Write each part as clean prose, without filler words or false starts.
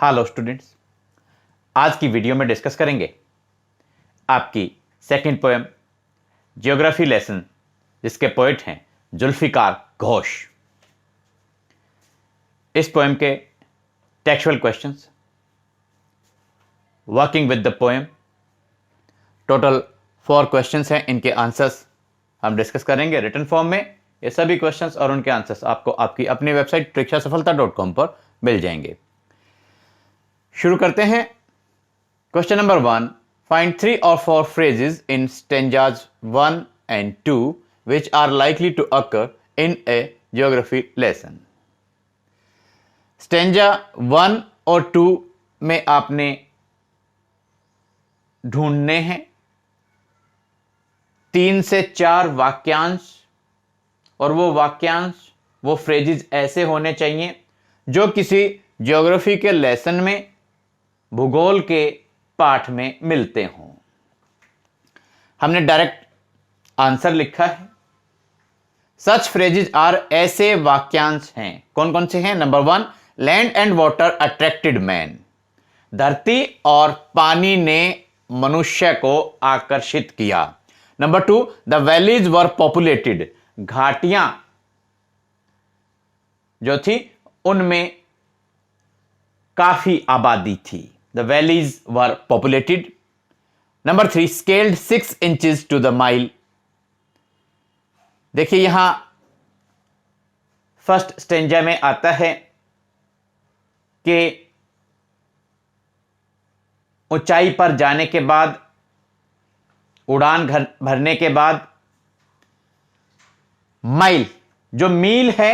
Hello students, आज की video में डिस्कस करेंगे आपकी सेकंड पोएम ज्योग्राफी लेसन, जिसके पोएट हैं जुल्फिकार घोष। इस पोएम के textual questions, working with the poem, total 4 questions हैं। इनके आंसर्स हम डिस्कस करेंगे रिटन फॉर्म में। ये सभी क्वेश्चंस और उनके आंसर्स आपको आपकी अपनी वेबसाइट परीक्षासफलता.com पर मिल जाएंगे। शुरू करते हैं। Question number 1, find 3 or 4 phrases in stanzas 1 and 2 which are likely to occur in a geography lesson। Stanza 1 और 2 में आपने ढूंढने हैं 3 से 4 वाक्यांश, और वो वाक्यांश, वो फ्रेजेस ऐसे होने चाहिए जो किसी ज्योग्राफी के लेसन में, भूगोल के पाठ में मिलते हों। हमने डायरेक्ट आंसर लिखा है। सच फ्रेजेस आर, ऐसे वाक्यांश हैं। कौन कौन से हैं? Number 1, land and water attracted man, धरती और पानी ने मनुष्य को आकर्षित किया। Number 2, the valleys were populated, घाटियां जो थी उनमें काफी आबादी थी। The valleys were populated। Number 3, scaled 6 inches to the mile। देखिए यहां फर्स्ट स्टेंजा में आता है कि ऊंचाई पर जाने के बाद, उड़ान भरने के बाद, माइल जो मील है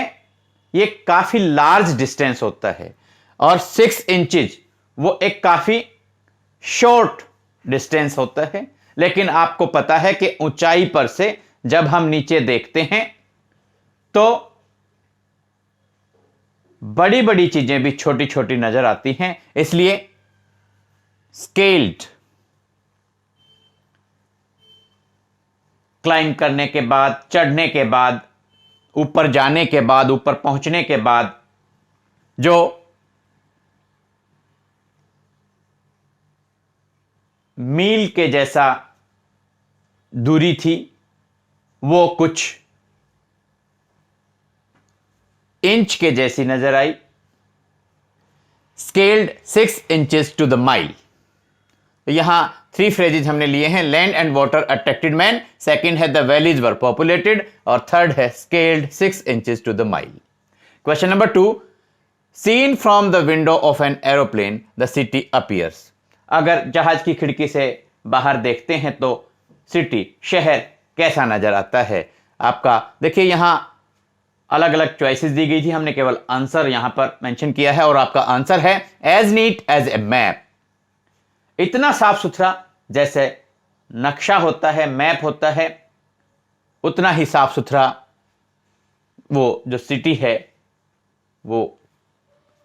ये काफी लार्ज डिस्टेंस होता है, और 6 इंचेज वो एक काफी शॉर्ट डिस्टेंस होता है। लेकिन आपको पता है कि ऊंचाई पर से जब हम नीचे देखते हैं तो बड़ी बड़ी चीजें भी छोटी छोटी नजर आती हैं। इसलिए स्केल्ड, क्लाइंब करने के बाद, चढ़ने के बाद, ऊपर जाने के बाद, ऊपर पहुंचने के बाद जो मील के जैसा दूरी थी वो कुछ इंच के जैसी नजर आई। Scaled 6 inches to the mile. यहां 3 फ्रेजेस हमने लिए हैं। Land and water attracted man, second है द वैलीज वर पॉपुलेटेड, और थर्ड है scaled 6 inches to the mile. Question number 2, seen from the window of an aeroplane the city appears. अगर जहाज की खिड़की से बाहर देखते हैं तो सिटी, शहर कैसा नजर आता है आपका? देखिए यहां अलग अलग चॉइसेस दी गई थी, हमने केवल आंसर यहां पर मेंशन किया है, और आपका आंसर है as neat as a map. इतना साफ सुथरा जैसे नक्शा होता है, मैप होता है, उतना ही साफ सुथरा वो जो सिटी है वो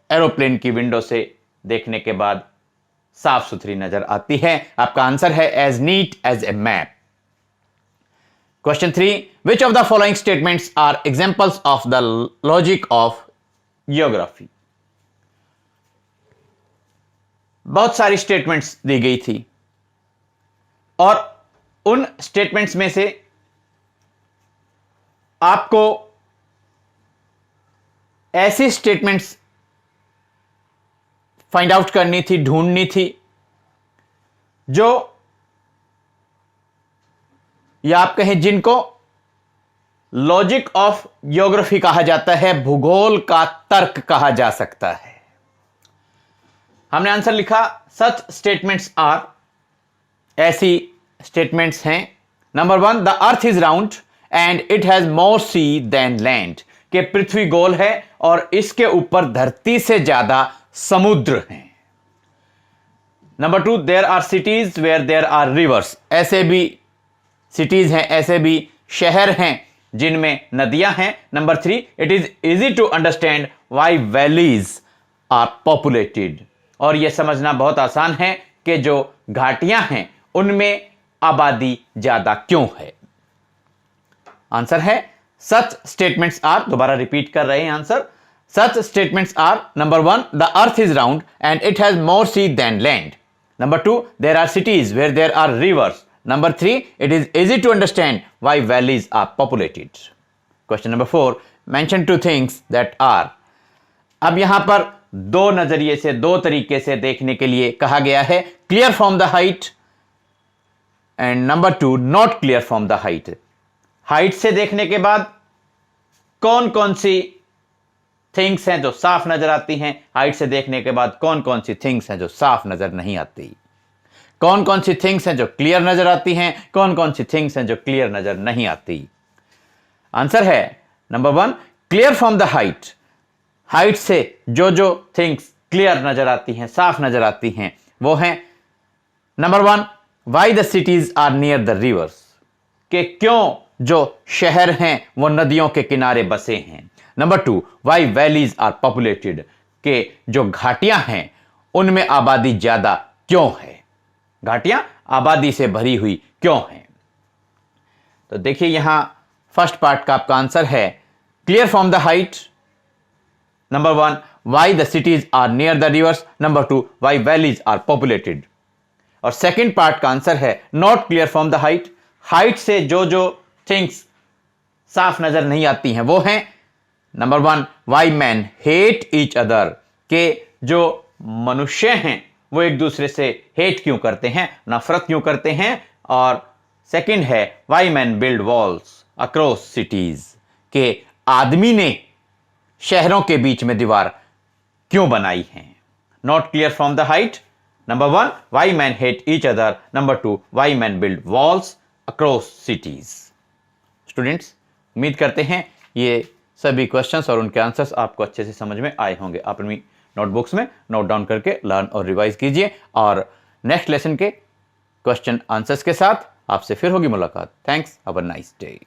एरोप्लेन की विंडो से देखने के बाद साफ सुथरी नजर आती है। आपका आंसर है as neat as a map. Question 3, which of the following statements are examples of the logic of geography. बहुत सारी स्टेटमेंट्स दी गई थी, और उन स्टेटमेंट्स में से आपको ऐसी स्टेटमेंट्स फाइंड आउट करनी थी, ढूंढनी थी, जो या आप कहें जिनको लॉजिक ऑफ ज्योग्राफी कहा जाता है, भूगोल का तर्क कहा जा सकता है। हमने आंसर लिखा, सच स्टेटमेंट्स आर, ऐसी स्टेटमेंट्स हैं। Number 1, the earth is round and it has more sea than land, कि पृथ्वी गोल है और इसके ऊपर धरती से ज्यादा समुद्र हैं। Number 2, there are cities where there are rivers, ऐसे भी सिटीज हैं, ऐसे भी शहर हैं जिनमें नदियां हैं। Number 3, it is easy to understand why valleys are populated, और यह समझना बहुत आसान है कि जो घाटियां हैं उनमें आबादी ज्यादा क्यों है। आंसर है सच स्टेटमेंट्स आर, दोबारा रिपीट कर रहे हैं answer, Such statements are: number 1, the earth is round and it has more sea than land. Number 2, there are cities where there are rivers. Number 3, it is easy to understand why valleys are populated. Question number 4, mention 2 things that are. अब यहां पर दो नजरिए से, दो तरीके से देखने के लिए कहा गया है: clear from the height and number 2, not clear from the height. Height से देखने के बाद कौन कौन सी थिंग्स हैं जो साफ नजर आती हैं, हाइट से देखने के बाद कौन कौन सी थिंग्स हैं जो साफ नजर नहीं आती, कौन कौन सी थिंग्स हैं जो क्लियर नजर आती हैं, कौन कौन सी थिंग्स हैं जो क्लियर नजर नहीं आती. आंसर है number 1, clear from the height. Height से जो थिंग्स क्लियर नजर आती हैं, साफ नजर आती हैं, वो हैं: number 1, why the cities are near the rivers. कि क्यों जो शहर हैं वो नदियों के किनारे बसे हैं. Number 2, why valleys are populated. के जो घाटियां हैं उनमें आबादी ज्यादा क्यों है, घाटियां आबादी से भरी हुई क्यों हैं. तो देखिए यहां फर्स्ट पार्ट का आपका आंसर है clear from the height. Number 1, why the cities are near the rivers. Number 2, why valleys are populated. और सेकेंड पार्ट का आंसर है not clear from the height. Height से जो थिंग्स साफ नजर नहीं आती हैं वो हैं: number 1, Y man hate each other. के जो मनुष्य हैं वो एक दूसरे से हेट क्यों करते हैं, नफरत क्यों करते हैं. और सेकंड है Y man build walls across cities. के आदमी ने शहरों के बीच में दीवार क्यों बनाई है. Not clear from the height. Number 1, Y man hate each other. Number 2, Y man build walls across cities. Students, उम्मीद करते हैं ये सभी क्वेश्चंस और उनके आंसर्स आपको अच्छे से समझ में आए होंगे. आप अपनी नोटबुक्स में नोट डाउन करके लर्न और रिवाइज कीजिए और नेक्स्ट लेसन के क्वेश्चन आंसर्स के साथ आपसे फिर होगी मुलाकात. Thanks. Have a nice day.